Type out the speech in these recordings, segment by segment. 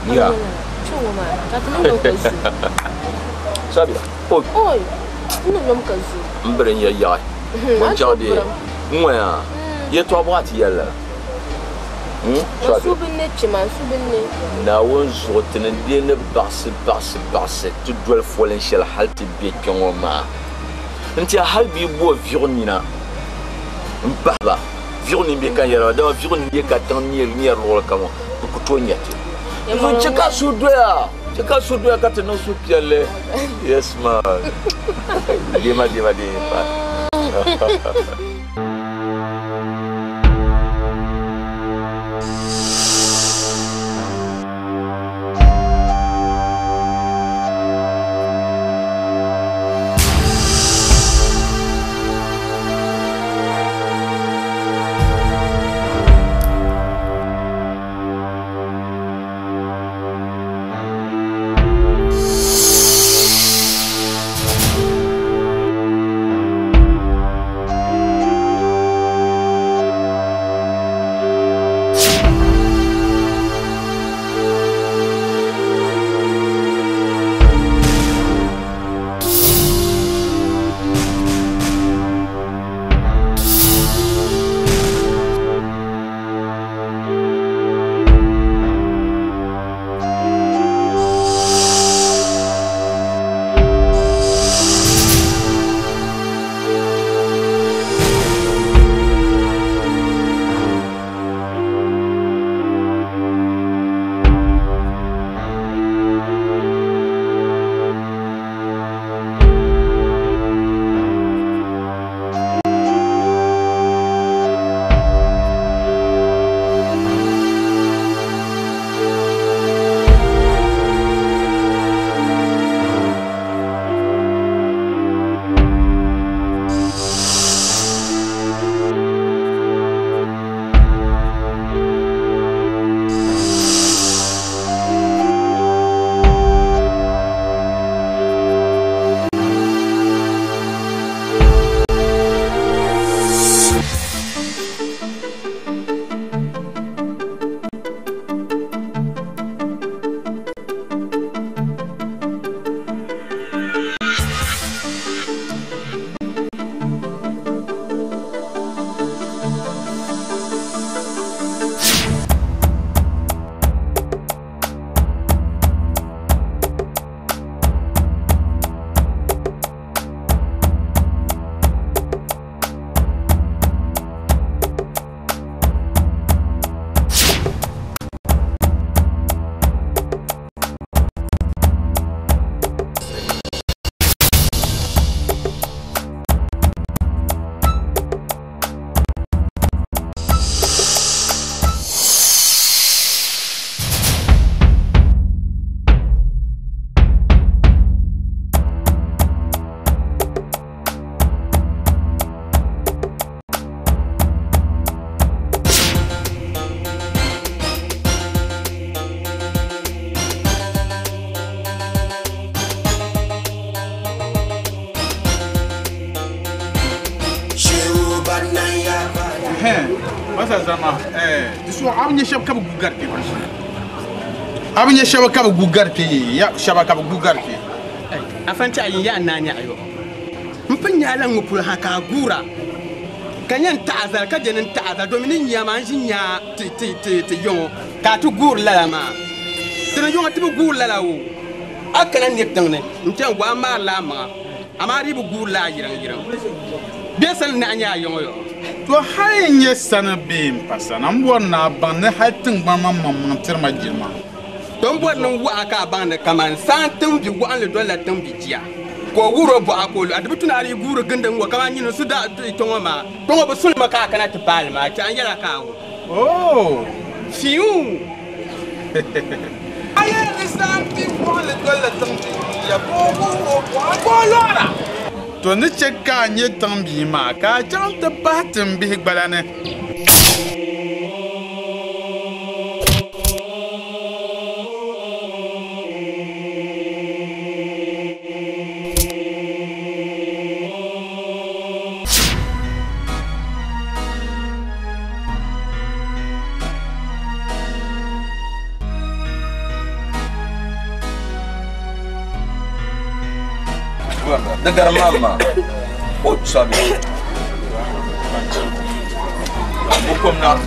Yeah. Sabe? Oi. Oi. Não me caso. Mbrenha ya. Monjade. Moya. Ye to abwati yalla. Sabe? Subine chima, subine. Na won zotene de ne basse tu dois folen shel halti be kyongoma. Nti halbi bo virnina. Mbaba. Virni be kan yara da virni be ka tan ni rol kama. Ku to nyati. Vous cheka sudwa kata no supiale. Yes man. Dima. Masa zama so abin ya shabka gugar ke ba abin ya shabka gugar ke ya shabka gugar ke afanti ayin ya nani ayo mpin ya lan ngupul haka gura kanyan ta'azar ka jenin ta'azar domin ya man shinya ti yo ka tu gur la ma tana yo ti gur la wo akana ne tangne ntan gwa ma la ma amari bu gur la yiran besan na anya yo to hayin ya sana bim pasana mbona ban ne hatin ban mamman tirma jirma don bo nan wa aka ban da kaman santin bi wa le dola tan bi jiya ko guro bo akolo adbutuna ali guro gandan wa kaman yin su da tongo ma tongo bo sulma ka kana ta palma ta an yara kawo oh fiu aye ni santin wa le dola tan bi ya ko lora to ni cheka nye tan bi ma ka jan ta batin bi gbalane Dengar mama. Oh, sabi. Hukum na.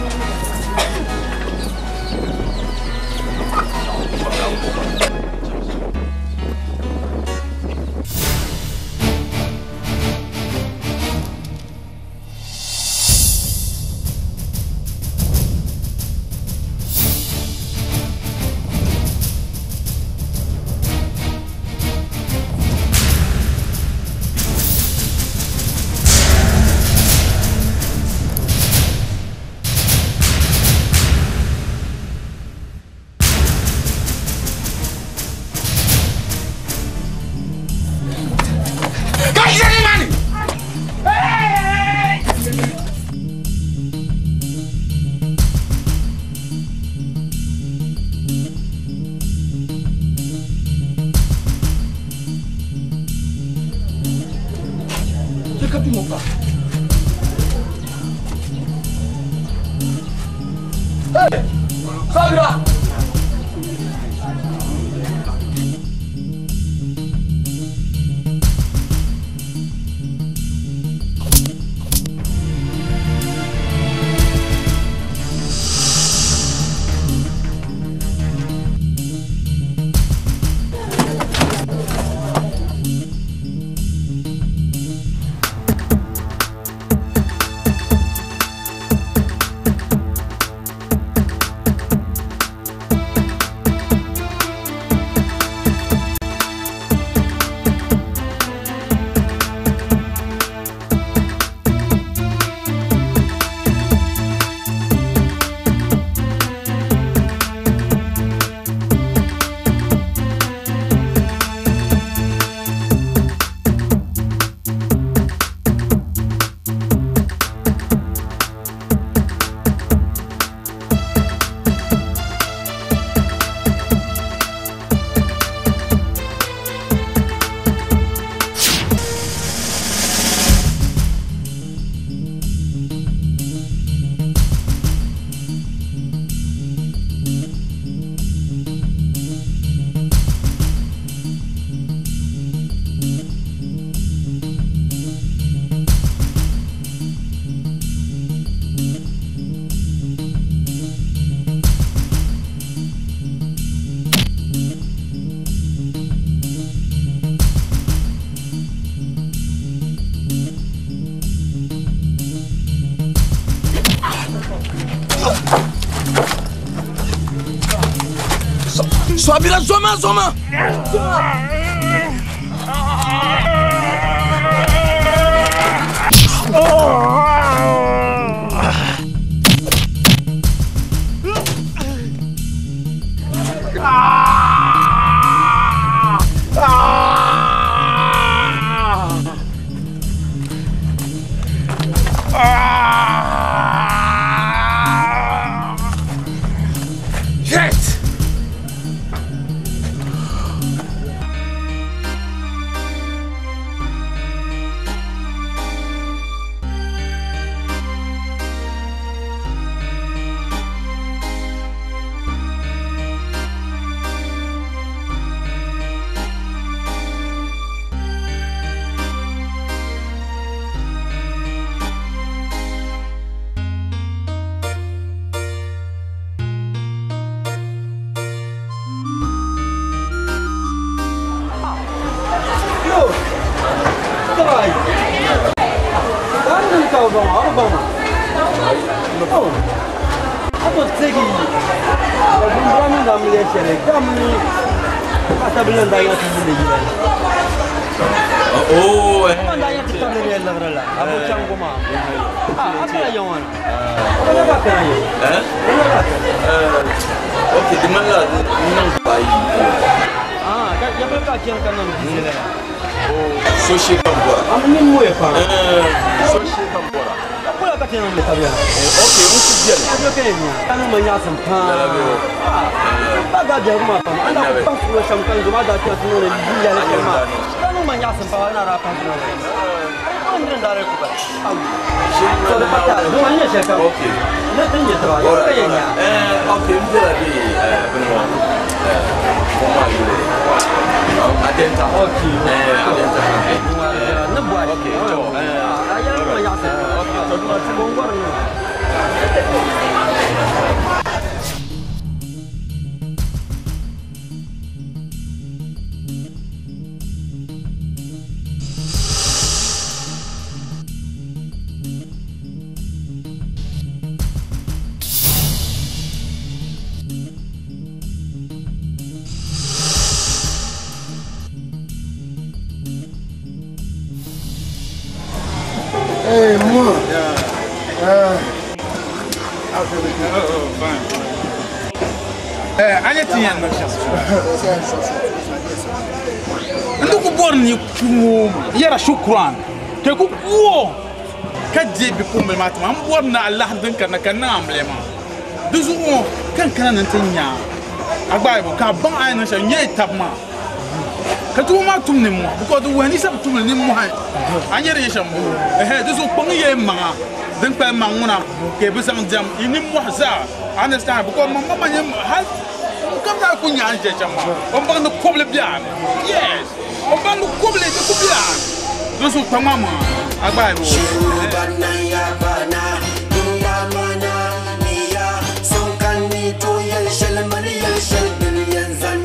Swabira zoma. segi bumbani ngamle chere gamni atablan daya tibule yilan oh daya tibule lagrala abu changoma apa yawan apa bakana yo ok demanda não vai ya ba kian kanan bisela soshi kambora amni moye pa soshi kambora kula ka tena me tabia ok musu bien ajo kenya kanu manya sampa baga jaruma pa anda pa fuwa shamkan guma da ta tuno ne biya ne kema kanu manya sampa na ra pa tuno ne andre ndare ku ba so da pata manya shaka ok na tanya tawa kenya ok mdela bi benoit comment il adenta ok adenta na boa ok aya manya sampa ok to ma bongor no Hey, moi. Anya tiyan na siya. Ndu ku borni ku yara shukran. Ke ku wo. Ka jebi ku me matma am borna Allah din kana kana amlema. Duzu wo kan kana nan tinya. Agba ibo ka ban ay na sha nyai tabma. Ka tu ma tum ni mo because the when is up tum ni mo han. Anya re shambu. Duzu pang ye ma. Din pa manguna ke bisang jam ini mo za. Understand because mama manya has come down kunya anje chama on bang no koble bian yes on bang no koble de ko bian do so tamama agba bo bana ya bana dunda mana niya son kan ni to yel shel mari yel shel bil yanzan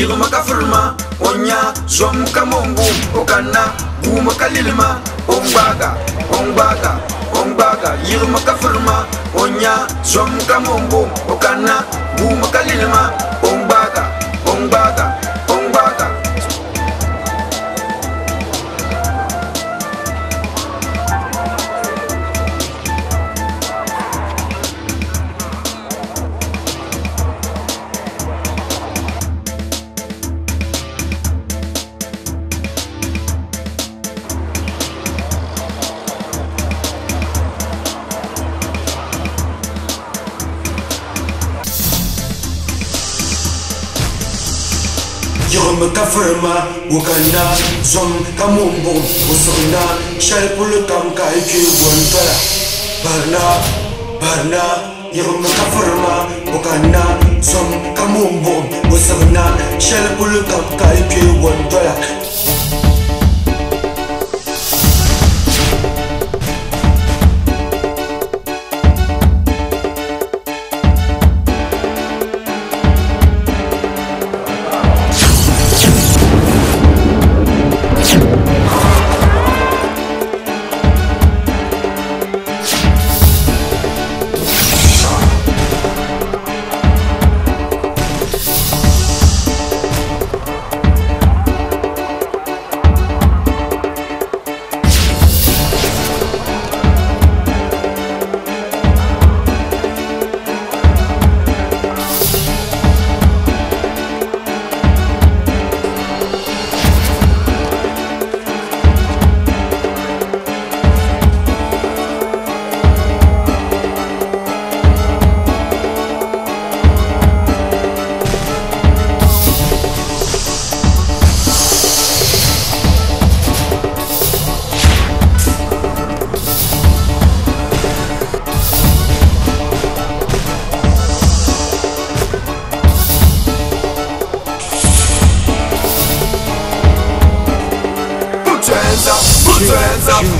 yirma ka firma onya som ka mombu okana guma ka lilma ongbaga yirma ka firma onya som ka mombu okana guma ka lilma ongbaga Yirma ka firma wakana som ka mumbo usuna shalpul kam ka iki wantara barna yirma ka firma wakana som ka mumbo usuna shalpul kam ka iki wantara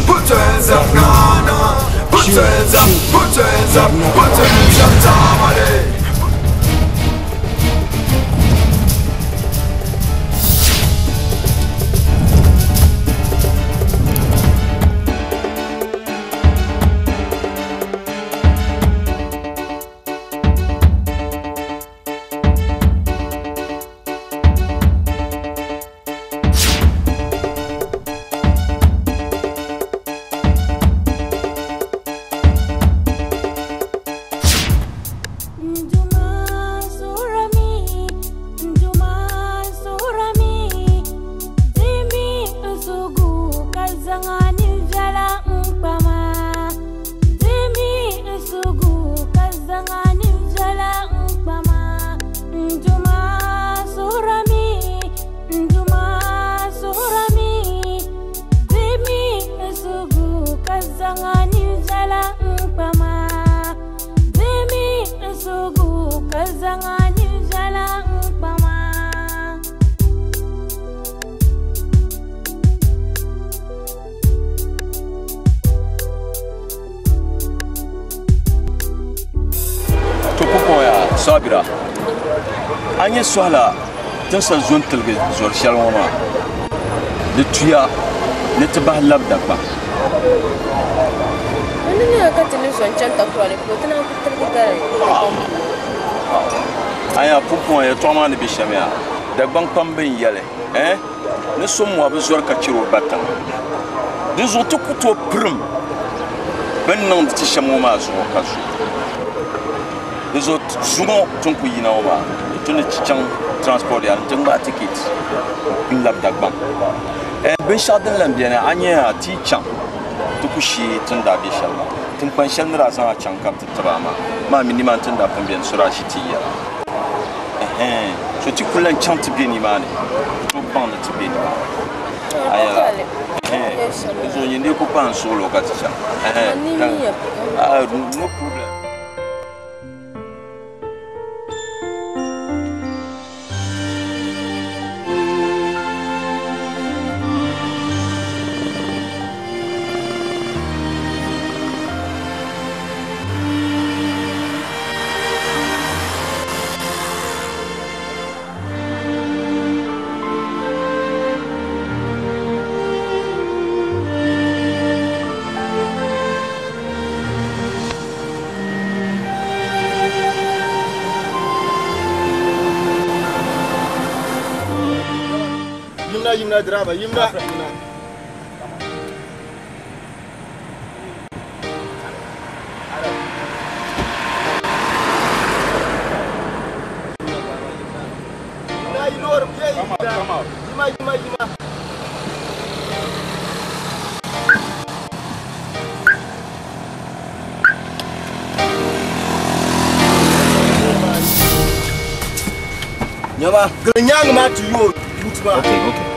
Put your hands up, Ghana. Put your hands up, Tamale. Sabira anya swala tasa zon telge zor shaloma de tuya ne tabah labda ba Nini ka television chanta kwa le ko tana ku telge dare aya poupon ya toma ne bishamia da gban pamben yale ne somo abzor ka chiro batan de zo to kuto prim ben non ti shamoma zo kazu les autres souvent sont couillés na oba tout le chichang transport ya tengba ticket lab dagban ben shadan lam bien anya ti chang to kushi tunda bi shalma tin pan shan ra san a chang kap taba ma minimum tunda pan bien sura shi ti ya so ti kulan chang ti bien imane to pan ti bien aya so yende ko pan solo ka ti chang no problem. Yimna drama, yimna. Come out. Yima. Nyama, Ganyang ma to you. okay.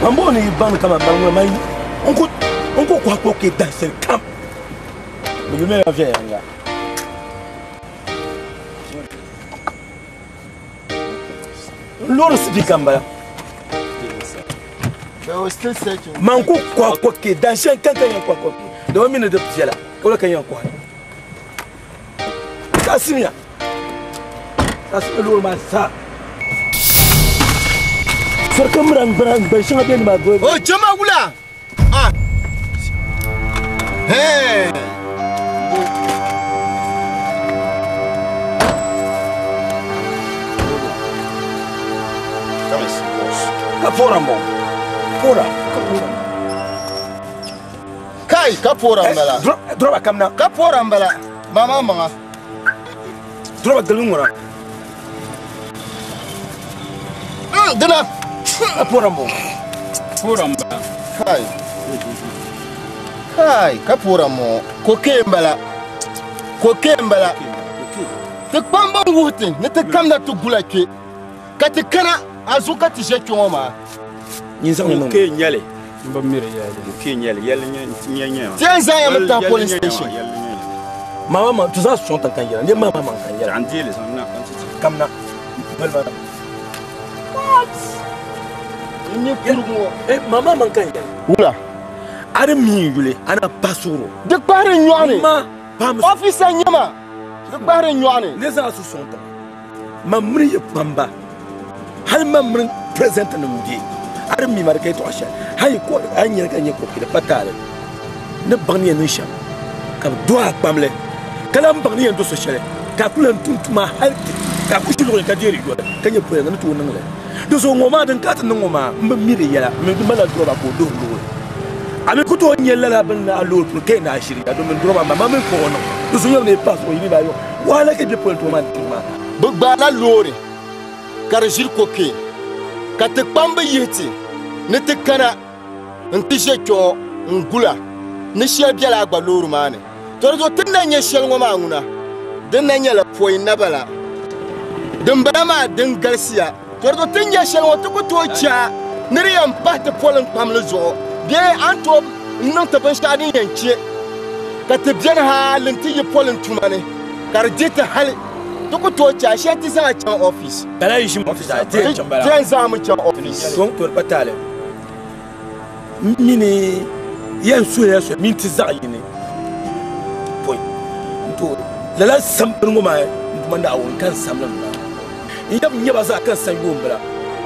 Mambo ni ban kama bango mai. Onko kwa kwa ke danser camp. Ni me la vie yanga. Loro si kamba. They were still searching. Manko kwa kwa ke danser kanka yan kwa kwa. Do mi ne de piela. Ko kan yan kwa. Kasimia. Kasimia loro ma sa. Serkamran brand bashin abin ma go. Oh, Jama Wula. Ah. Hey. Kapora mo. Kapora. Kai, kapora mbala. Droba kamna. Kapora mbala. Mama. Droba galungora. Dana. Kapora mo. Kai, kapora mo. Koke mbala. Te kwamba wutin, ne te kamna tu bulake. Kati kana azuka ti je choma. Ke nyale. Mba mire yale. Ke nyale nya. Tienza ya mta police station. Mama tu za son tan kanyera. Ndi mama man kanyera. Andile sonna Kamna. Ni kurgo. Mama man kanyera. Wula. Ada mi yule, ana pasoro. De pare nyane. Ma pam Officer nyama. De pare nyane. ne za su son tan. Mamri pamba. Hal mamri present no mbi. Ada mi marke to asha. Hay ko anya kanye ko kida patale. Ne bani ne sha. Ka do akpamle. Kala mbani en do so shele. Ka kulen tuntuma halti. Ka kushulu ka diri yo. Kanye po na to nangale. Do so ngoma dan ka tan ngoma mbiri yala. Mbi mala do ba ko do do. Ami kuto nyella la ben na lol pour ke na shiri do men droba mama men ko no do so yone pass ko yini ba yo wala ke de pol to man tima Bu bala lori. Karjir koke. Ka te kpamba yeti. Ne te kana ntije cho ngula. Ne shia biala agba lori mane. To do tinna nye shel ngoma nguna. Den na nye la poi nabala. Den bama den garcia. To do tinnya shel wo to ko to cha. Niri yam pat polon pamle zo. Bien Antoine, non te ben stadi yenche. Ka te bien ha lenti ye polin tumane. Car dite hal to ko to cha shati sa cha office. bala yishim office te chambala Tiens za mu cha office. donc to patale mini yen su ya so min ti za yini point to lala sam ngoma manda awon kan samlan na yab nyaba za kan san yombra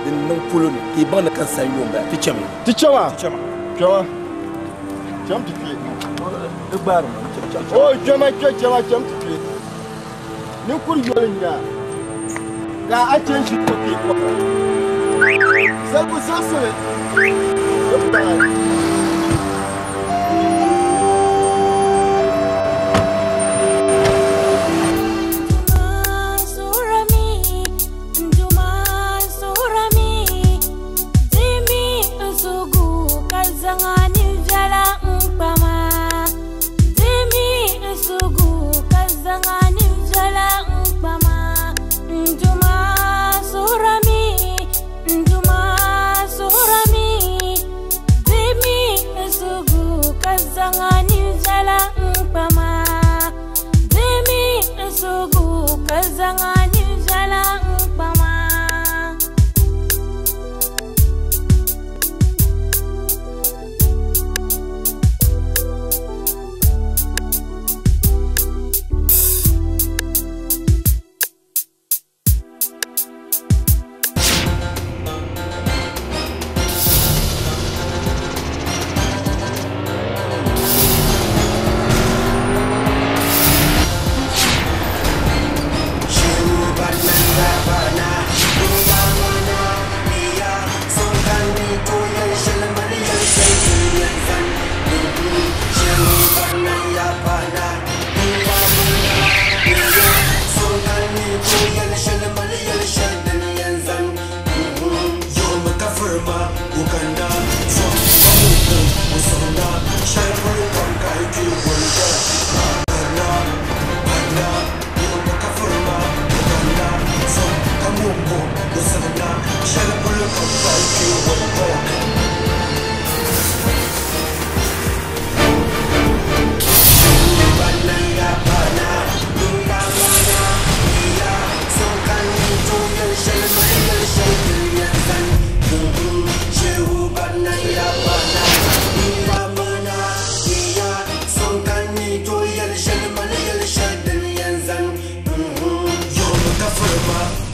din non poloni e ban kan san yombra ti chami Tichama. Cham pipi. egbar Oh, chama cham pipi. Ni kur yolinya. Ga attention to people. Sai ku sasore. Give me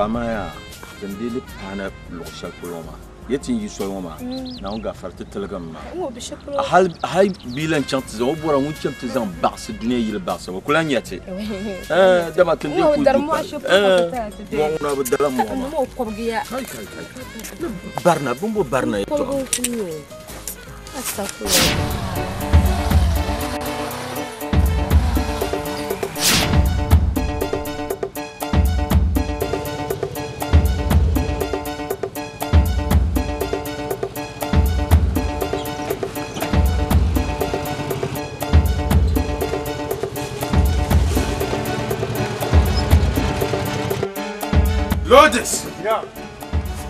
Famaya, then did the pana local Paloma. Yet in you saw ma, now got for the telegram. A high bill and chances over and which is on Bass, near your Bass of Kulanyati. The Baton, Barna, Bumbo Barna. Lotus! Yeah.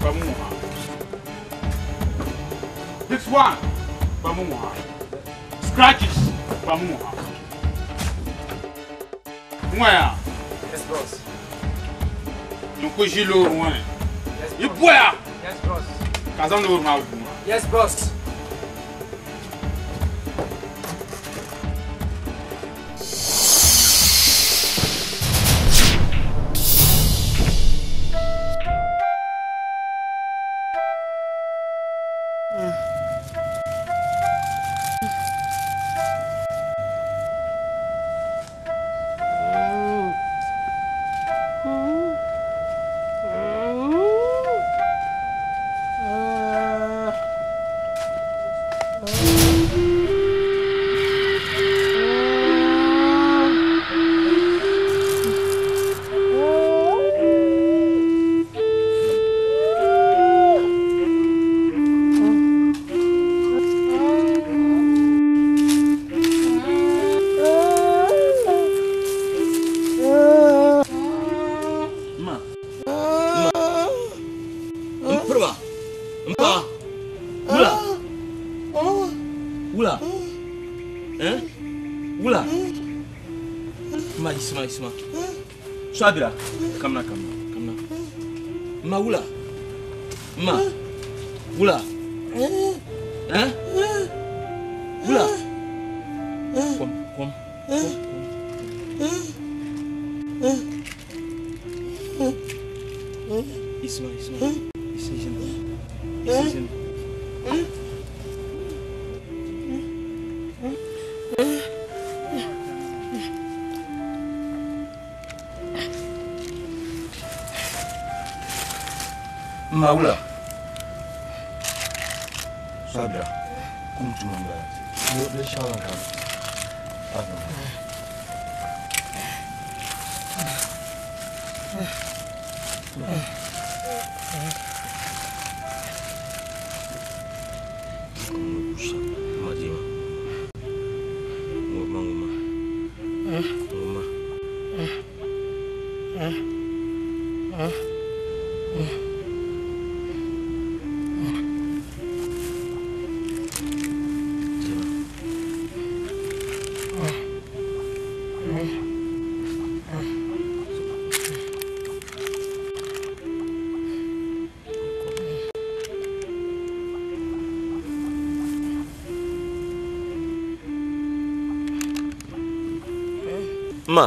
Bamuha. This one. Bamuha. Scratches. Bamuha. Where? Yes, boss. You push your low one. You where? Yes, boss. Kazan low mouth. Yes, boss. Isma. Sabira, come na. Ma Ula. Ma. Ula. Hein? Ula. Kom. Isma. Maula. Sabra, como tu manda? Eu deixo ela cá. Ma,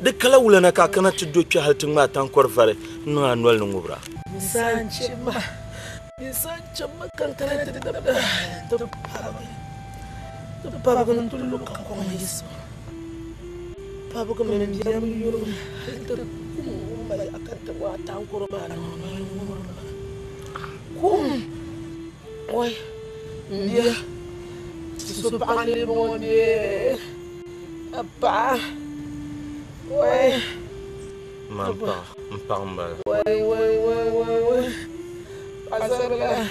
de kala wulana ka kana tuddo ci haltin matan korfare no anwal no ngubra. Sanche ma kan kana da papa kan tullu ka ko yiso. Papa kan men biya mu yoro da bala akan ta wa tan korba no. Kum. Oi. Dia. Subhanallah dia. Apa? Ouais. Mpamba. Ouais. Asabela.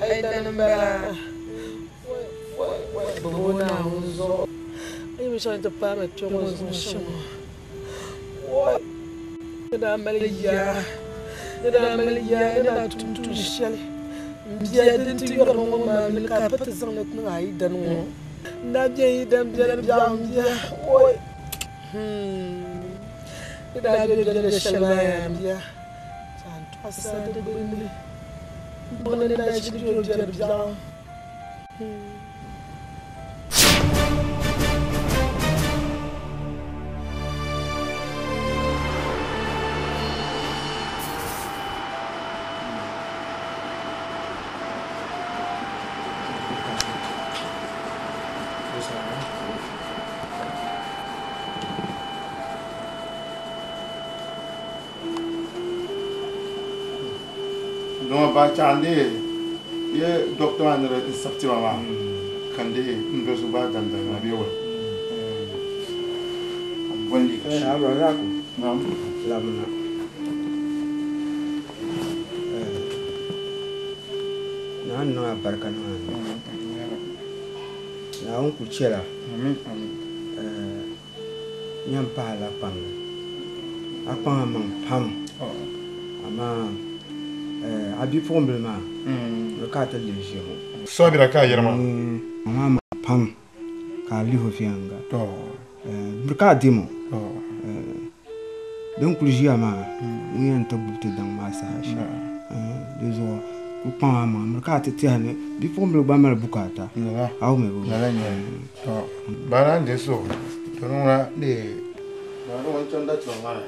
Aida nambala. Ouais. Bona uzo. Ai me chama de para chomo zo chamo. Ouais. Da maliya. Da tuntu shali. Dia den ti yor mo ma le ka pat zan net na aida no. Na bien idam bien. Ouais. Da de shalaya dia. Santo asada de bini. Bona da jido dia bien. Doma ba chande ye docteur andre sabti mama kande ndo suba danda na biwa bondi abra lako nam labna nan no abarka no na on ku chela amin amin nyam pa la pam akpan man pam ama abi pomblema rekata lejimo sabira ka yerma ama pam ka liho fianga burka dimo donc le jama ni en tabute dans ma sage deux ans ku pan ama rekata tiane bi pomble ba mal bukata aw me bo bana ndeso tonora de bana wanchanda tsongara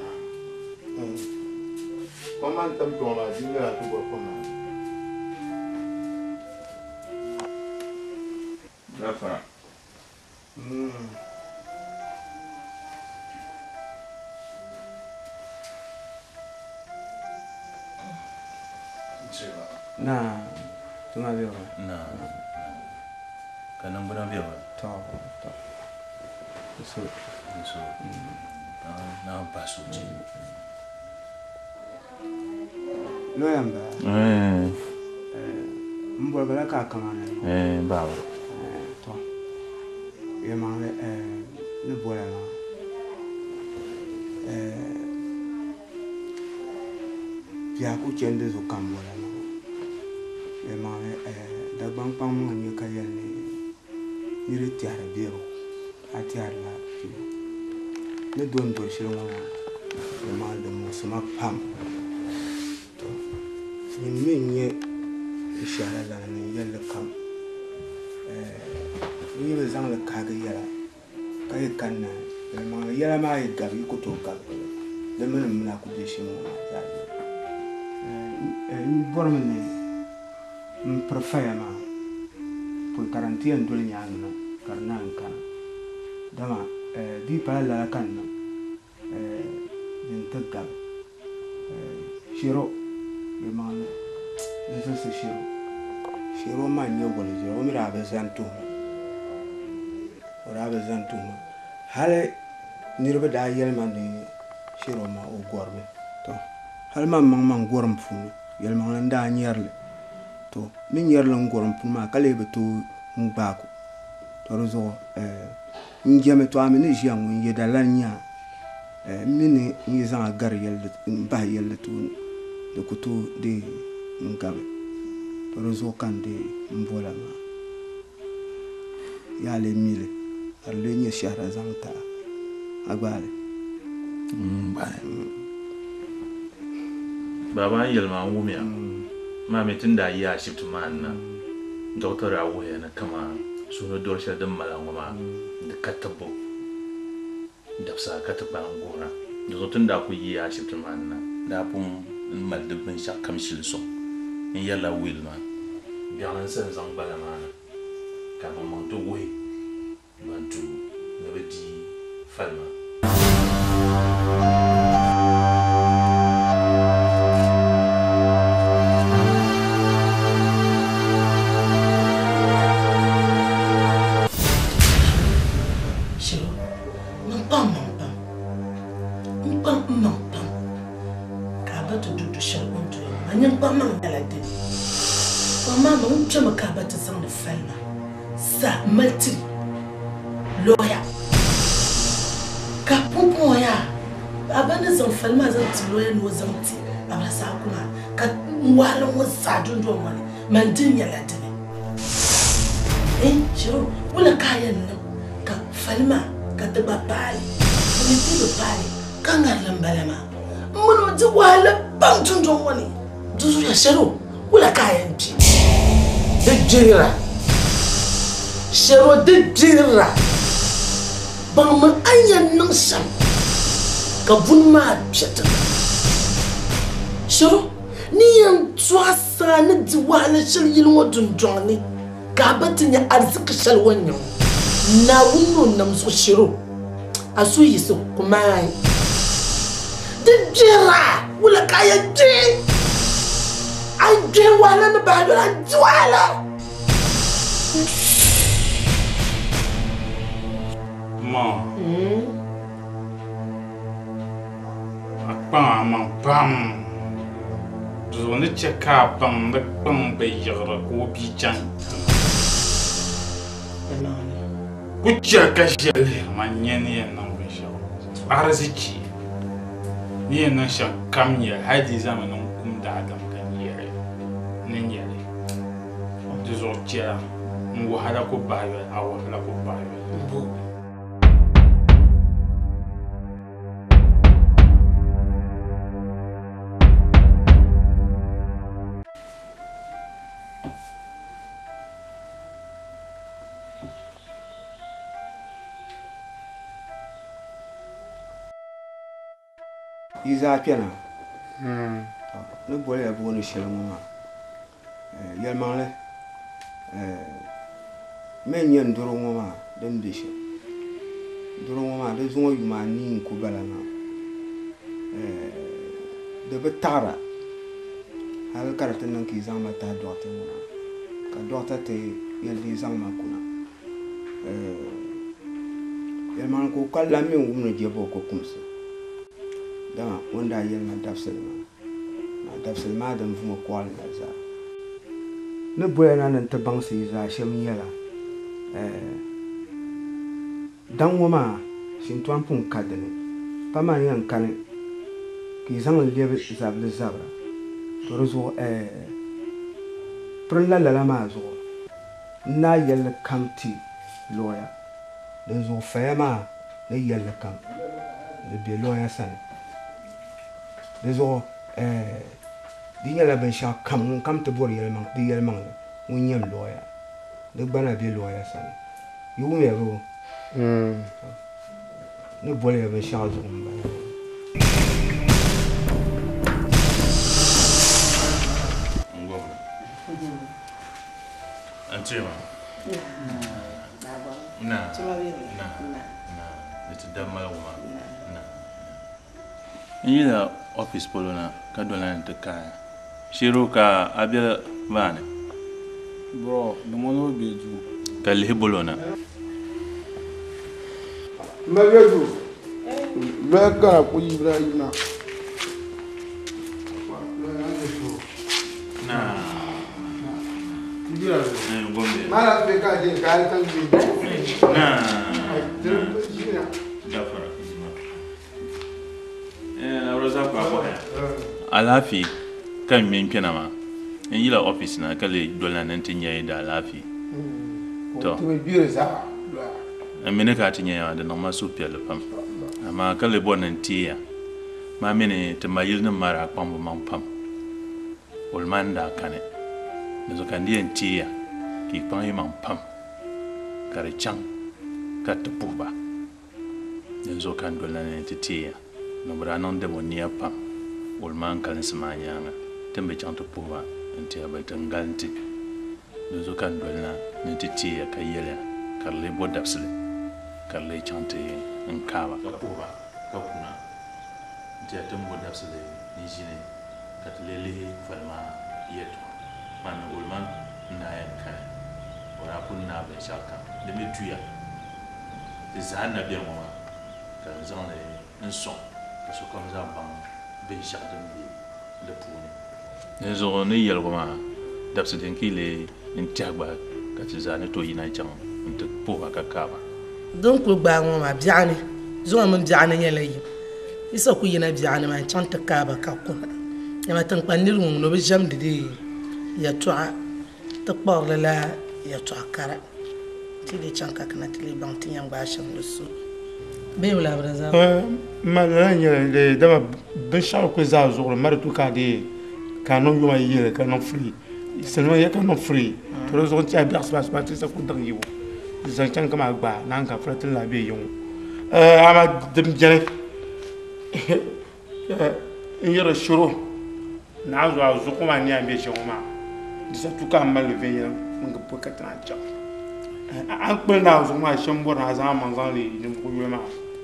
comment tam toma dinga tu ko koma Rafa. na tuma be Na. Kana mbona vyo. to so Na pasu ji. lo yamba mbo bala ka kamana Baba. to ye ma ne bola ma ya ku chende zo kambola ma ye ma da bang pam ni ka ya ni re tiara biero atiara la fi ne don do shiro ma ye ma da mo sama pam to ni menye ishara la ni yalla kam ni be zang la kaga yala kai kanna ye ma yala ma ye gabi ko to ka le men na ku de shi mo ya ni bormene prefema pour quarantaine dole nyanga karna kan dama di pa la kan din tagab shiro ye ma ni se shiro ma ni wala je o mi ra be zantu hale nirba da yelma ni shiro ma o gorbe to hal man gorum fu yelma nda nyerle to ni nyerle ngorum fu ma kale be to ngbaku to rozo njeme to amene jiangu ye dalanya mini ni zan gar yelde ba yelde to de kutu de ngabe to rozo kan de mbola ma ya le mile arle nye shara zanta agbale Baba yelma wumya. Ma metin da ya shift man na. Doctor awu na kama suno dorsha dan malangoma da katabo. Da sa kataba ngora. Da tun da ku yi ya shift man na. Da pun mal da ban sha kamshil so. In yalla wilma. Biyan san zang bala mana. Ka ba mo to we. Bantu na bedi falma. Chama kaba ta san da falma sa malti loya ka pupo ya abanda zan falma zan ti loya no zan ti abala sa kuma ka walan wasa dundon wani man din ya ladine shiro wala kayan nan ka falma ka ta babali ni ti babali kan garlan balama mun ji wala ban dundon wani duzu ya shiro wala kayan ji Dejira Shero dejira Bang man anyan nang sam Kabun ma pshata Shero Ni yang twasa na diwala shal yilwa dunjwani Kabati nya arzika shal wanyo Na wino namso shero Asu yiso kumai Dejira Wula kaya je Ay dwe wala ne ba do la dwala Ma. Bam, bam. Do ne check up bam the bam be yara ko bi jan. Kucha ka shele manye ne nan be sha. Arziki. Ni nan sha kam ya hadi zamanin kum da adam kan yare. Nin yare. Do zo tia. Mu wahala ko bayo, awahala ko bayo. Iza piana. Ne boole ya bo ne shele mo ma. Yel mangle. Men yen doro mo ma dem de she. Doro mo ma de zo yu ma ni ko bala na. De betara. Hal karate nan ki zang ma ta dote mo na. Ka dote te yel di zang ma kuna. Yel man ko kala mi wumne jebo ko kumse. Dama wanda yel na dafsel ma dan vuma kwal na za ne boya na nan ta bangsi za shem yela dan woma shin tuan pun kadene pama yan kan ki zang lebe zabla zabra to rezo prella la ma zo na yel kamti loya de zo fema ne yel kam le be loya san Dezo dinya la ben sha kam to bor yelman di yelman won yem lawyer de bana be lawyer san yu me ro ne bor ya ben sha zo mba ngo antima na it's damal uma na ila office polona ka dolan ta kaya shiro ka abia bane bro no mono beju ka le bolona Mabeju le kana ku Ibrahima na ngombe mara pe ka je ka tan bi na dafara rosa pa ko alafi kan min pina ma in yila office na kale dolan nan tin yayi da alafi to amene ka tin yayi da normal soup ya pam amma kale bonan tiya ma mene ta mayil nan mara pam man pam ulmanda kane zo kan diyan tiya ki pam yi man pam kare chang ka tupuba yanzu kan dolan nan tiya no branon de monia pam ulman kan smanyanga tembe chanto puwa ntia batanganti nozo kan dolna nititi ya kayela karle bodapsle karle chante nkawa kapuwa kapuna ntia tembo bodapsle nijine katlele falma yeto man ulman na yankan ora kunna be shaka de metuya de zanna bien mama kan zone nson so comme ça ban be jardin de pour ne zo ne yel ko ma dabse den kile intiagba ka ti za ne to yina chang nte po ka kaba donc ko ba ngo ma biani zo ma biani nyela yi isa ku yina biani ma chang ta kaba ka kuna ya ma tan panir ngo no be jam de ya to ta par la ya to kara ti de chang ka kana ti le bang ti nyang ba sham le so be wala braza ma la nyela dama ben sha ko za zo ma to ka de kanon yuma yele kanon free seulement ya kanon free to rezo ti abia space pas ça ko dang yiwo zan chan kama gba nan ka fratin la be yon ama dem jene yere shuru na zo azu ko mani ambe shoma disa tuka mal ve yan nga pokata cha an pe na zo ma shombo na za man zan le ni ko yema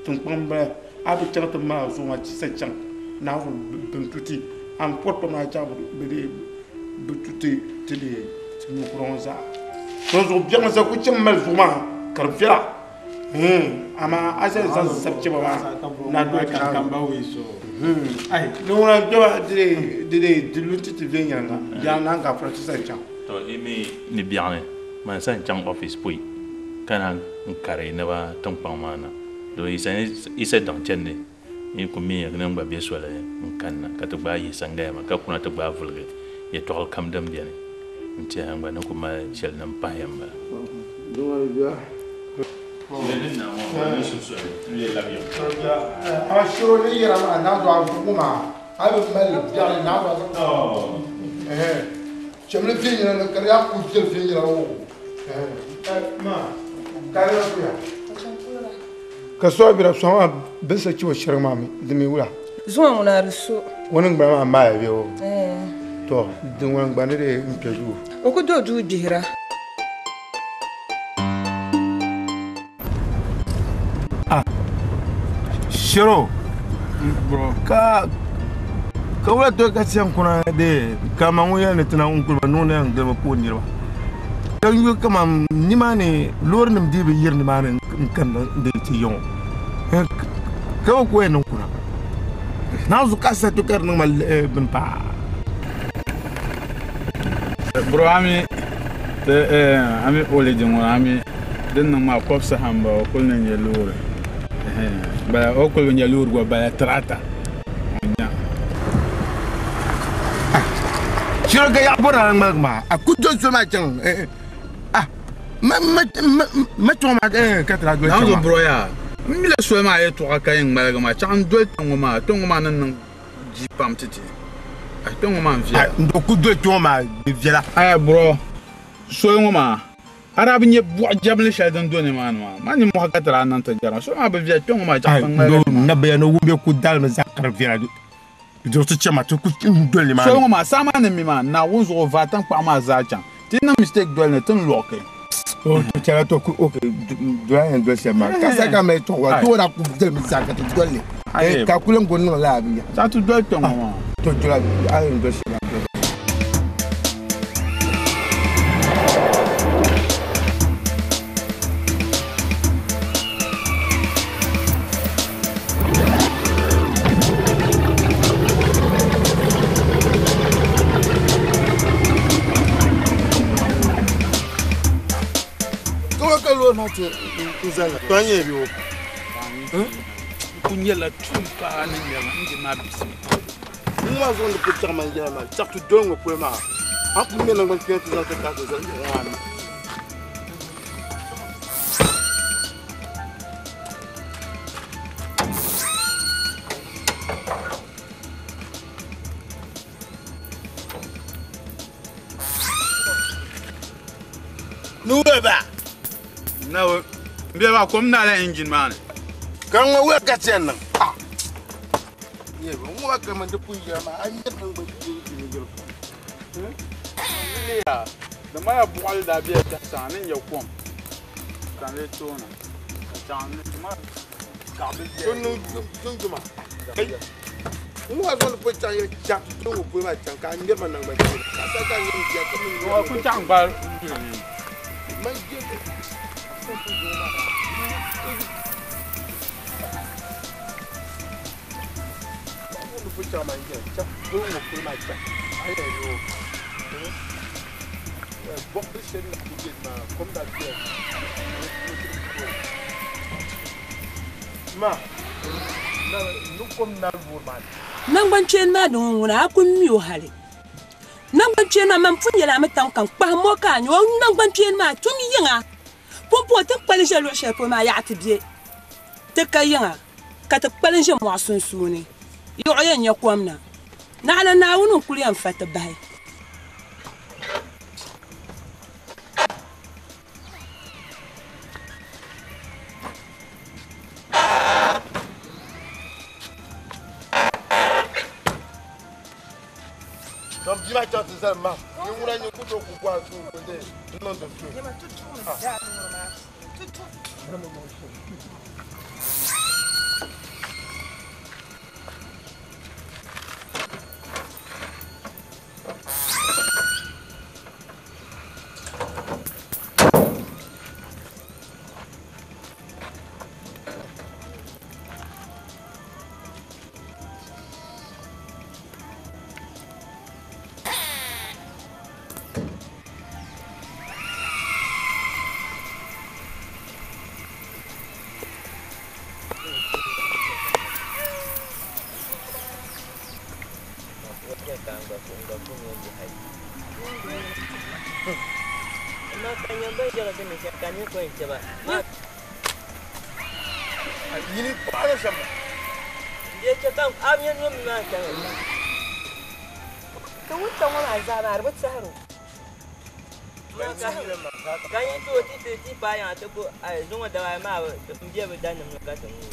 tun pamba abi chata ma zo ma ci sa chan na zo dum tuti am porto na cha bede bututi tili timukuronza so bien sa ku cin mal zuma karfira ama asa san sabce ba na do kan ba wi so ai no na do de lutti ti venya nga ya na nga fra sa chan to imi ni biane man san chan office pui kana kare na ba tong pa mana do isa dang chen ni ni ku mi ne ngba be so la kan ka to ba yi sanga ma ka kuna to ba vulge ye to kam dam dia ni nti ngba na ku ma shel nam pa yamba do ya ashuro ni yara ma na do akuma ayo mel ya na do chemle fi ni na kariya ku jel fi ni o ma kare ku ya ka so bi ra so ma bisa ci wa shirma mi dimi wula zuwa na rusu wani gba ma ya bi o to din wani gba ne de mpeju o ku do du dihira Shiro bro ka wala to ka siyan kuna de kama mu ya ne tana unkul ba nuna yan da ko ni ba dan yu kama ni ma ne lor nim dibe yir ni ma ne kan de ti yon ka ko en kuna na zu ka sa to kar no mal ben pa bro ami ole de mo ami den no ma ko sa hamba ko ne ye lor ba okol nya lur go ba trata nya shiro ga ya bora magma akujo so ma chan ma to ma ka tra do na bro ya mi le so ma e to ka yin ma ga ma chan do to ma nan ji pam titi to ma via ndo ku do to ma via la bro so ma Arabi nye buat jabli shaidan doni man ma ni mo hakatra nan ta jara so ma be via tongo ma japan do na be no wumbe ku dal ma zakar via do to chama to ku doli man so ma sama ne mi man na wonzo vatan pa ma za chan ti na mistake dol ne tan loke o to chara to ku okay do an do chama ka sa ka me to wa to ra ku dal mi zakar to doli ka kulen go no la bi sa tu dol tongo ma to jura an do chama na to uzala tanye biwo kunyela tumpa ni nyama nje mabisi mwa zo ndo kucha manjela ma chaktu dongo kwe ma hapo mimi na ngwa kiatu za tatu za ngani nuweba no mbe ba kom na la engine man kan wa ka chen nan ye mo wa ka man de punja ma an yet nan ba ni jero ya da ma ya bual da biya ta sanin ya kom kan le tona tan ma ka be tun juma mo wa zo po cha ye cha to po ma chan ka nge man nan ba ka sa ka ni ya ka ni ku chang ba man je pucha manje cha do mo ko ma cha ai yo bon c'est une petite comme d'habitude ma na nu kom na burman nan ban chen ma don wona kun miyo hale nan ban chen ma man funya la matan kan pa mo ka nyo nan ban chen ma tun yinga pompo ta pale jalo shepo ma ya tibie te kayinga ka ta pale je mo sunsuuni yo ayen ya kwamna na ala na wonu kuli an fata bai donc dis ma chance ça ma ni wura ni ku to ku kwa su ko de non de feu ni ma tout makanya bajar da ne shakani ko in ce ba yini kwara shamba je ce kan abin yin na kan ka wuta wani azaba har bata haro kan yi to ti bayan ta ko a zuwa da ma da biye ba dan mun ka ta mu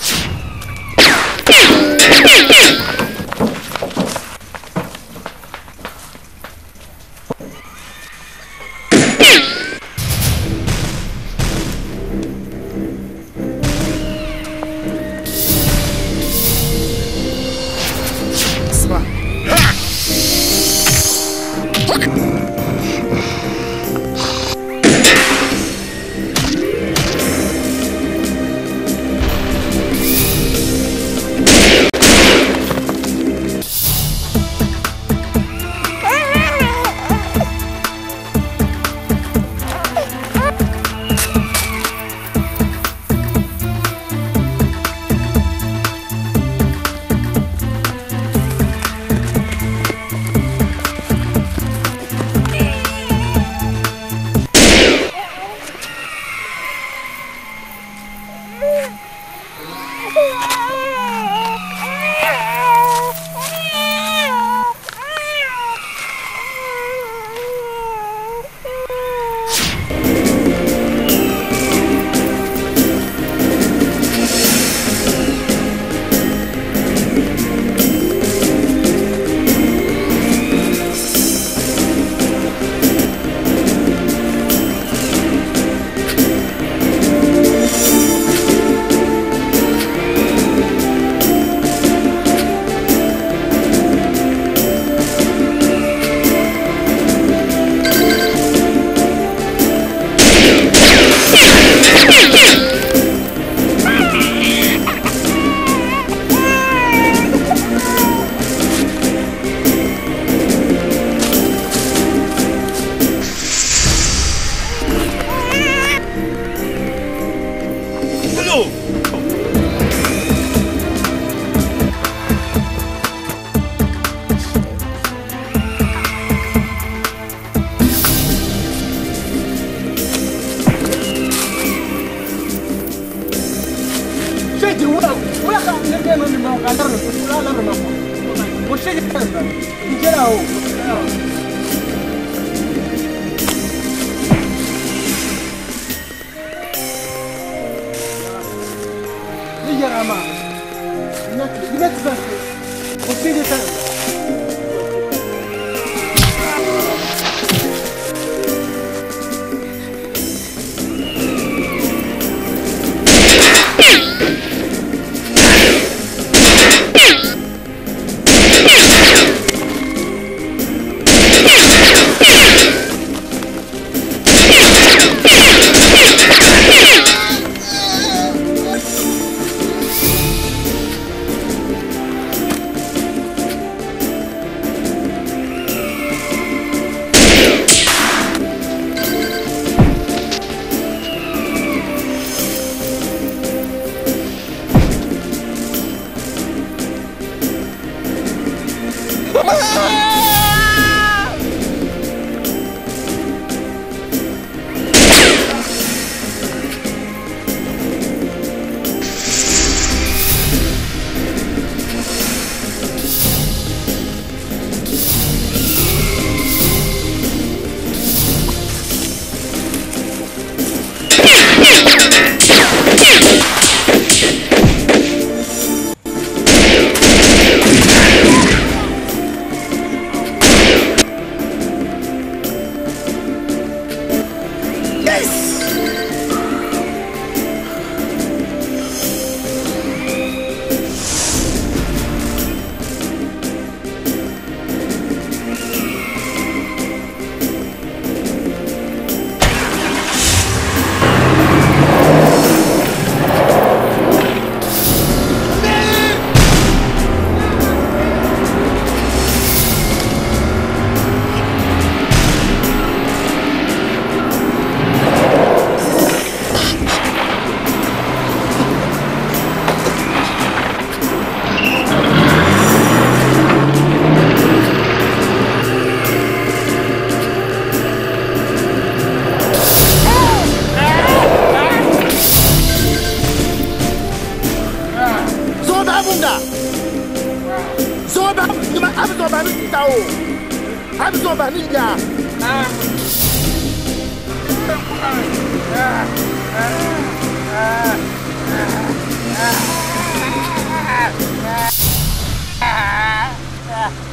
Aninya.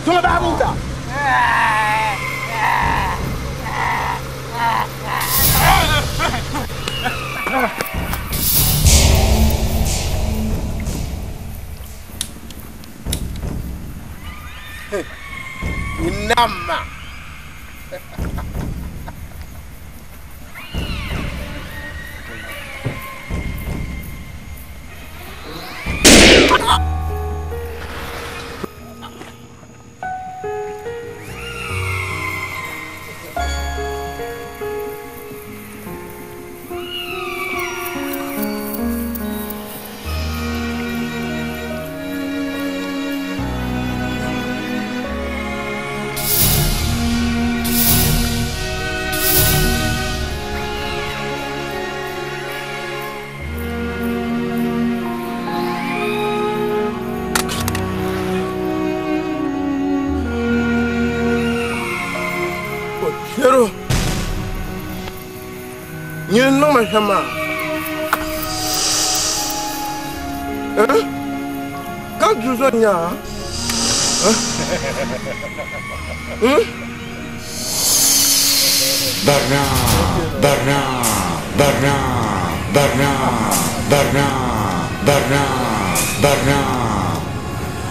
Tuma babuta. Inama. You know my hammer. Can't you say ya? Darna.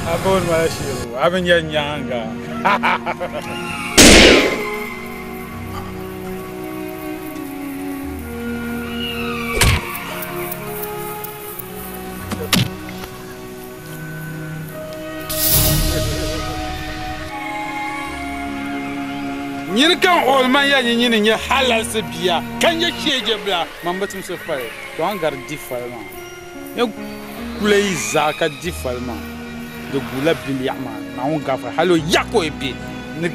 Abon malashiru. Abin yanyanga. Yin kan olman ya yin ya halalsa biya kan ya shege biya man batun se fare to an gar different ya kulay zaka different de gula bil yama na on gafa halo yako ebi ni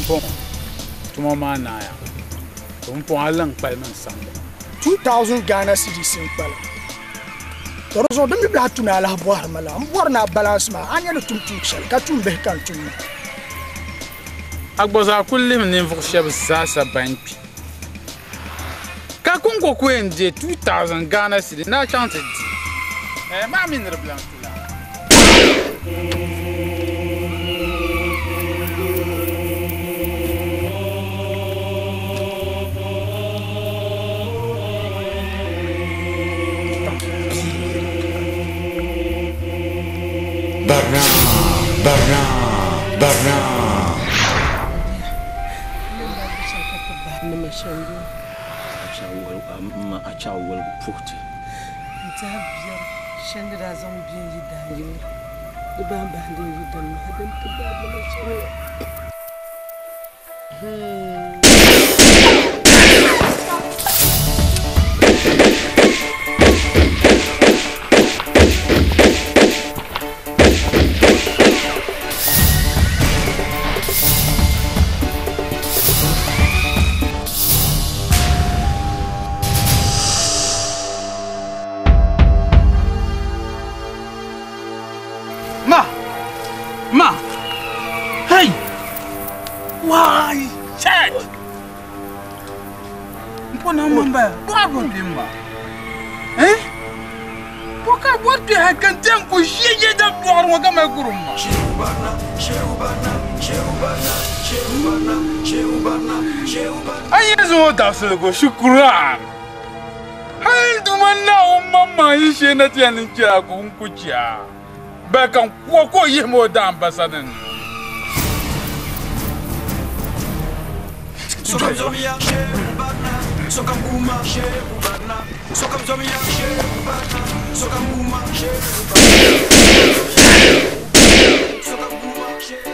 bon tuma mana ya tumpo alang palman samba 2000 Ghana cedis simple. Torozo demi bla tuna ala boar mala na balance ma anya no tumtu shel ka tumbe kan tumma agboza kullim ne vursheb sasa banpi ka kungo kwende 2000 Ghana cedis na chance di ma minre blanc tula Darna. Achawal pukti. Tabia shandira zan biyan yi da yi. Duban ba da yi da mu hadan ta ba da shi. Ma! Hey! Why? Check! Mpona mamba, bravo bimba. Eh? Poka bote hakanten ko shije da bor mo gama kurumma. Ayezo da sulgo shukran. Hay dumanna umma yishe na tiyanin kira ko unkuciya. Bakan ko yemo da ambasadan. Sokam zomia shebana, sokam kuma shebana, sokam zomia shebana, sokam kuma shebana, sokam kuma shebana.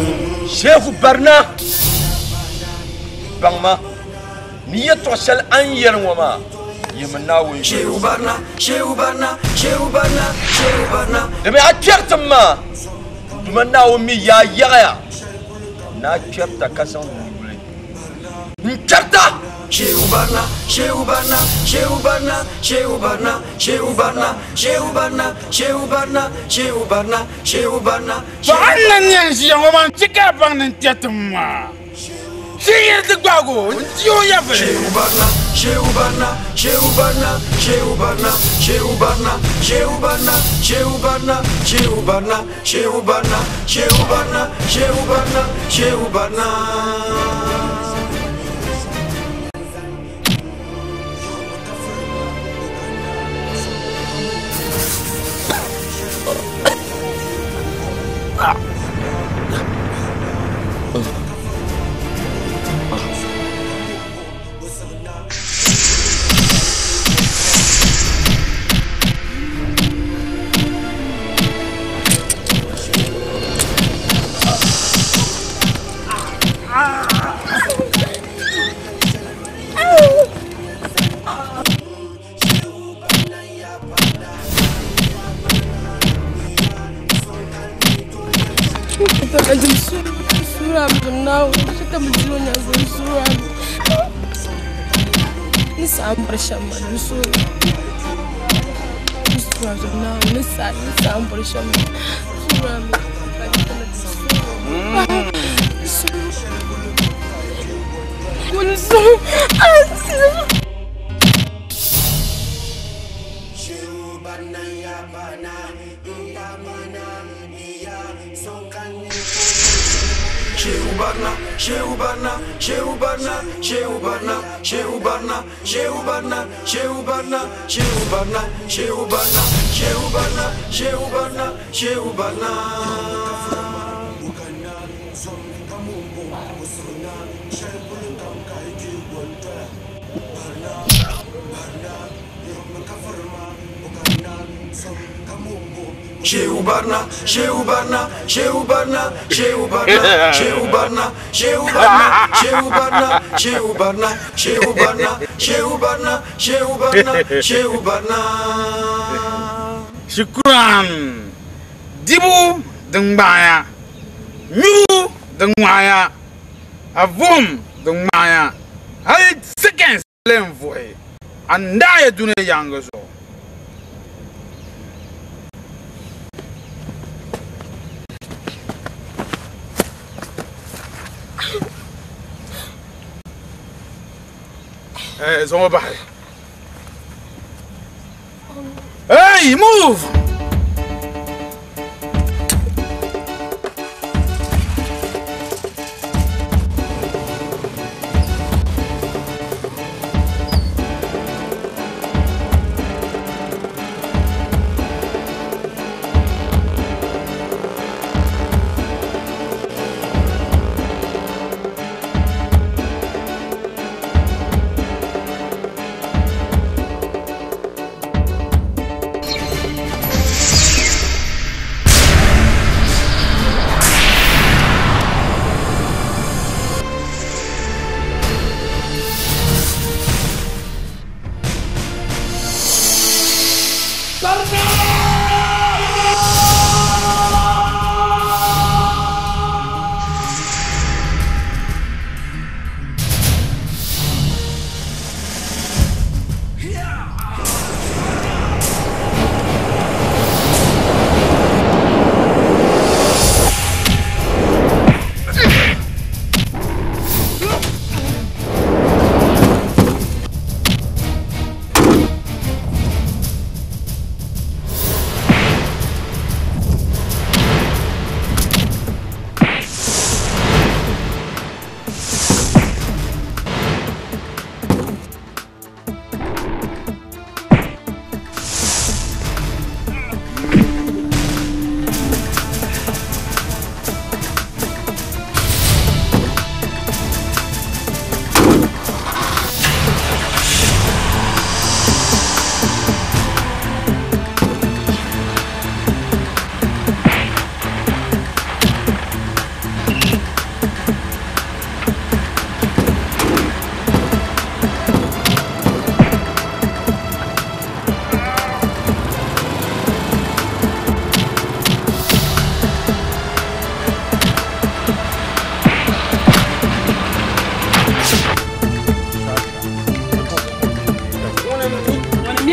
Chef Barna Bangma Nia Toshel an Yerwama Yemanawi Chef Barna Deme a Kertama Dumanawi mi ya yaya Na Kerta Kasan Kerta Sheubana Fa'annan yanzu yan waman cika banin tetuma. Shi yanzu gwago, jiyo ya fi. Shukran. Dibu dengbaya. Miu dengmaya. Avum dengmaya. Hal seconds lemvoy. Andaya dune yangazo. Hey, it's all about it. Hey, move!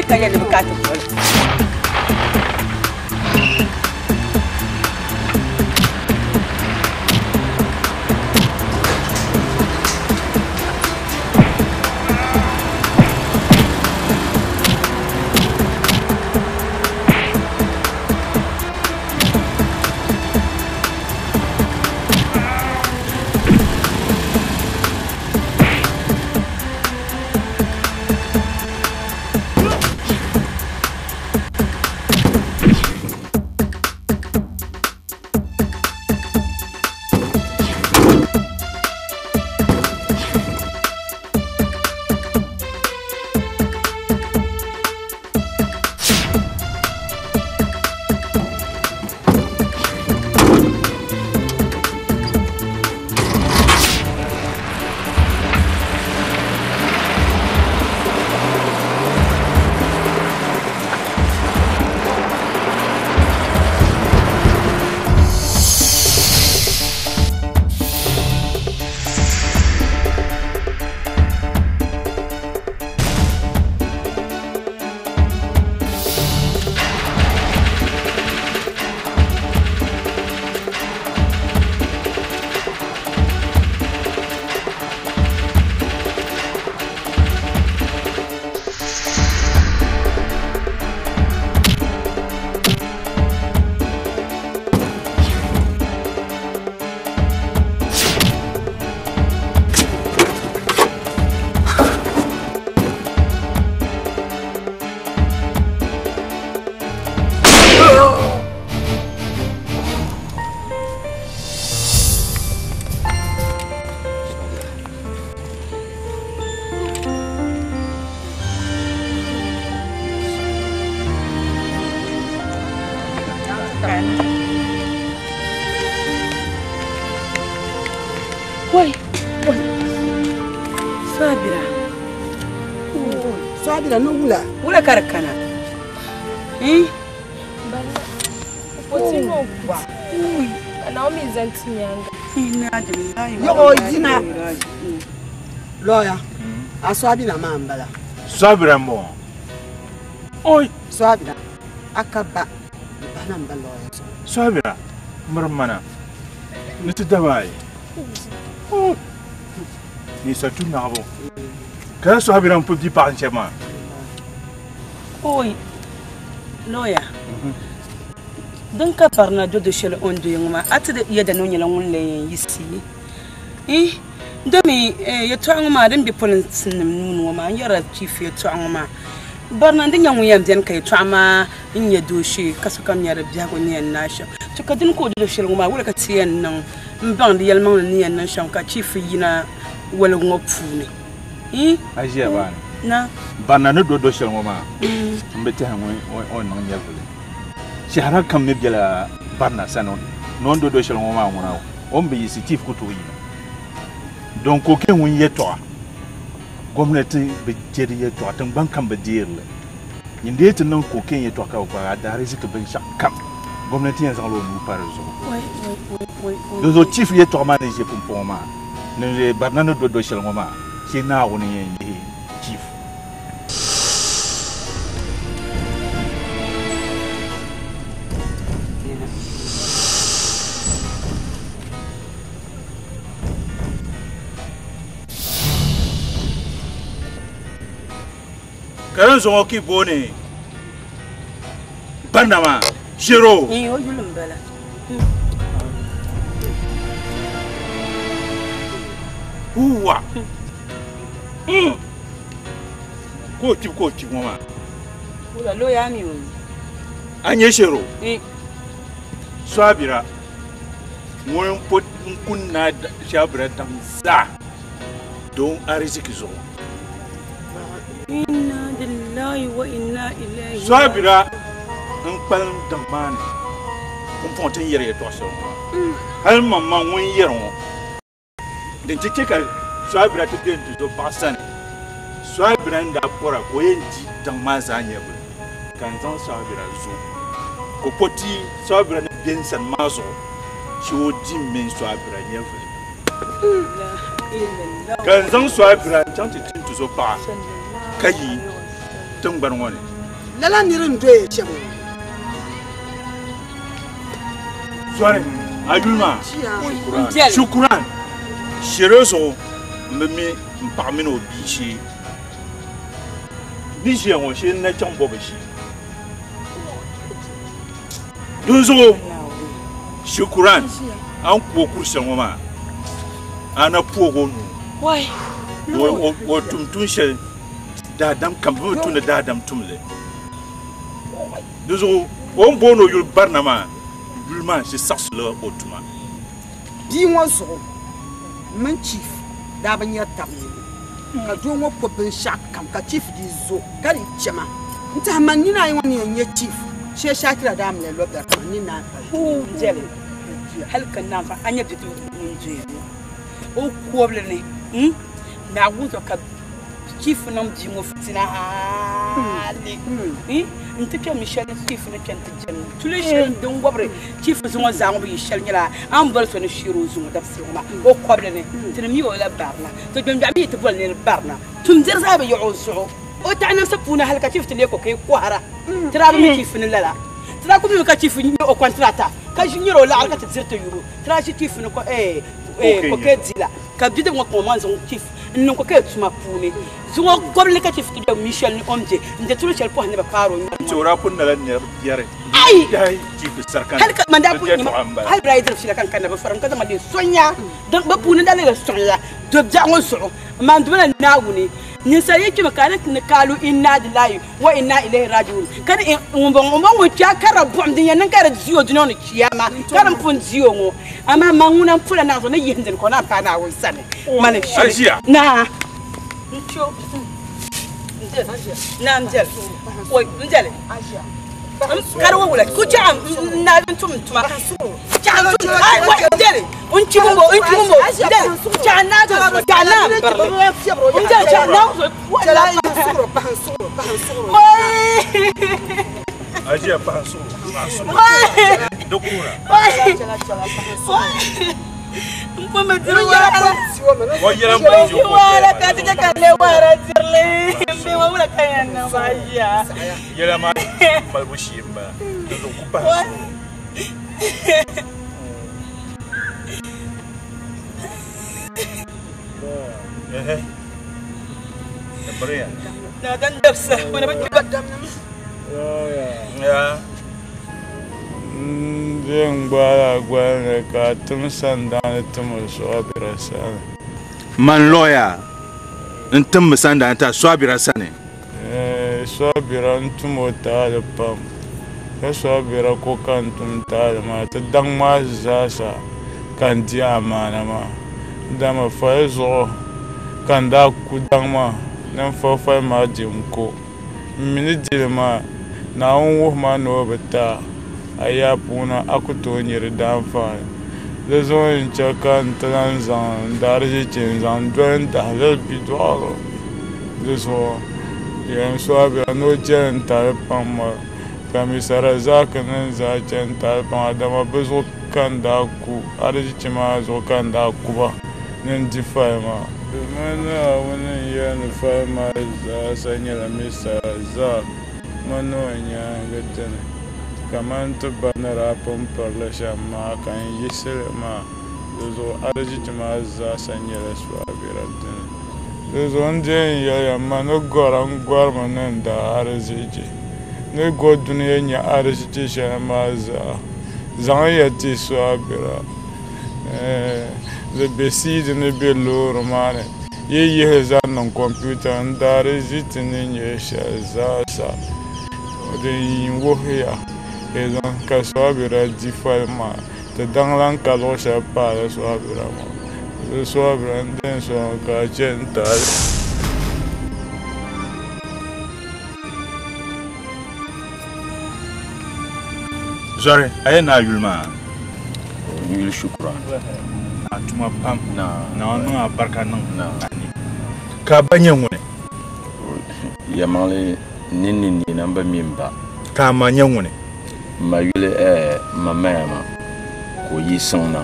ka yɛ ni bukata Woi, Sabira. Sabira no wula. Wula karakana. Otimo kwa. Naomi zantinyanga. Yo jina. Lawyer. Asabira mambala. Sabira mo. Oi, Sabira. Akaba. Bana mbala. Sabira. Marmana. Nitidabai. Ni sa tu nabo. Kana Sabira mpo di par chema. Oi. Lawyer. Donc ka parna de chez le ondo yongma atde yeda no nyela ngunle yisi domi ye twangma dem bi police nunu ma yara chief ye twangma barna ndinya nguyam den kay twama nya doshi kaso kam yara biago ni nasha to kadin ko de chez nguma wala ka tien nan mbang de yelman ni nan sham ka chief yina wala ngopfune ajia bana na bana no do chez nguma mbete hanwe on nan yavule si hara kam me biela barna sanon non do chez nguma ngona on be yisi chief ko to yina donc ko ken won yeto gwamnati be jeri yeto tan bankan be dirle yinde tin nan ko ken yeto ka ba da risque ben shakam gwamnati yan zalo nu par exemple do chief yeto manager pour ma ne barna no do chez ngoma si na woni yen chief Karan zongo ki bone bandama shiro o yulum bala uwa ko ti mama ula lo ya mi o anye shiro Sabira won pot kunna Sabira tamza don ariziki zo inna lillahi wa inna ilaihi Sabira un palm damane on fonte yere to so hal mamma won yero den tike ka Sabira to den to pasan Sabira nda pora ko yenti damaza nyebe kan zan Sabira zo ko poti Sabira ne bien san mazo shi o di men Sabira nyebe kan zan Sabira tanti tin to so pa kayi tun bar wani lala nirin doye chamo Soare Ayulma Shukran Shirozo Mimi Mpamino Bishi Bishi on shi na can bobashi Dozo Shukran an kuwa kursan wama ana pogo nu why wo tumtun she dadam kambu tun dadam tumle Dozo on bono yul barnama yulma shi sakslo otuma bi won so man chief da ban ya tamni ka jo wo ko ben shak kam ka chief di zo kari chema nta man ni na yi woni nye chief she shakira da amle lo da ni na hu jele halkan na fa anya bidu nje o koble ne na wuzo ka chief nam ji mo fitina ali ntika michel chief ne kente jen tule shen dum gobre chief zo zango bi shel nyala am bol so ne shiro zo da sima o koble ne tin mi wala barna to jom jabi to bol ne barna tum dir zabe yuzu o ta na sapuna halka chief tele ko kay ko hara tira mi chief ne lala tira ko mi ka chief ni o contrata ka junior la alka tzirta yuro tira shi chief ne ko ko ke dila ka bide mo ko manzo chief non ko ke tuma pune zuwa goble ka chief to michel ni omje nde tulu chel po ne ba paro ci rapun na lan yare ai chief sarkan hal ka manda pu ni hal rider shi kan kan ba faram ka ma de sonya dan ba pune dale la sonya do jango so man do na nawuni ni sai yake makana ne kalu inna lillahi wa inna ilaihi rajiun kan ngombo cha kara bom din yan kara ziyo dino no kiyama kara pun ziyo ngo ama manguna pula na so ne yenden ko na pa na wo sane mane shi na ncho na njel oi njel kara wo wala ku jam na tum tuma jam ai wa njel unchi mumbo njel jana do jana njel jana wala Ajia pahasu dokura Mpome tiruwara wala katika kale wara tirle mbe wala kayana baya yela ma balbushimba ndokupa Maria na dan daksa wana bakka ya Zan gwara gwara ka tum sanda tum swabira sana man lawyer ntum sanda ta swabira sana swabira ntum ta da pam ka swabira ko kan tum ta da ma ta dan ma zasa kan di amana ma da ma fa zo kan da ku dan ma nan fa fa ma jinko mini dilma na wo ma no bata aya puna akuto nyir danfa le zon chakan transan darje chenzan don da le bidwalo le so yan so be no jen ta pam kamisara zakana za jen ta pam adama bezo kan da ku arje chima zo kan da ku ba nen difa ma mana wani yan fa ma za sanya la misa za manonya gadana kaman to banara pom parla shama kan yisel ma zo arji ma za sanya la swabira zo onde ya mano goran gorman da arji ne godune nya arji shama za zan ya ti swabira le beside ne belo romane ye za non computer ndare zitine nye za sa de wo ya ezan ka swabira difalma te danglan ka lo sha pa la swabira ma le swabira den so ka jenta Zare ayena yulma yul shukran atuma pam na barka nan ka banyen wune ya male nini ni namba mimba ka manyen wune ma yule mama ko yi sonna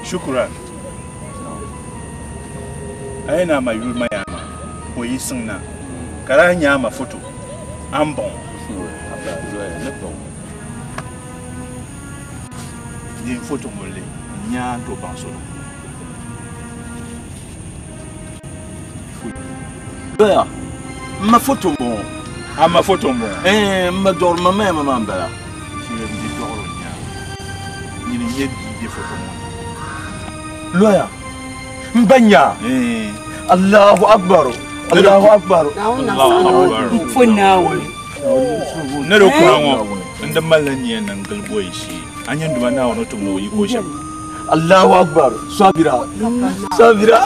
shukran ayena ma yulma ya ma o yisingna kala nyama photo ambon ni photo mole nya to banso Bea, ma photo mo. Ah, ma photo mo. Ma dorma me ma bela. Si le di doro nya. Ni ni ye di photo mo. Loya. Mbanya. Allahu akbar. Allahu akbar. Allahu akbar. Funawo. Ne ro kurango. Nda malani nan galboy shi. Anyan duma na wono to mo yi ko sham. Allahu akbar. Sabira. Sabira.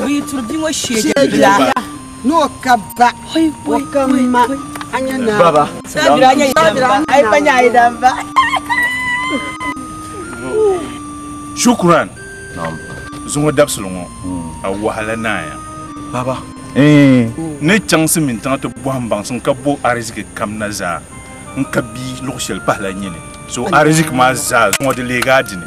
We turbi wa shege no kaba wa kama anyana baba sabira nya idamba ai panya idamba shukran zungo dabsulungo a wahala naya baba ne changsi min tanga to bohambang sun kabo arizike kamna za nkabi loxel pahla nyene so arizik ma za zungo de legadine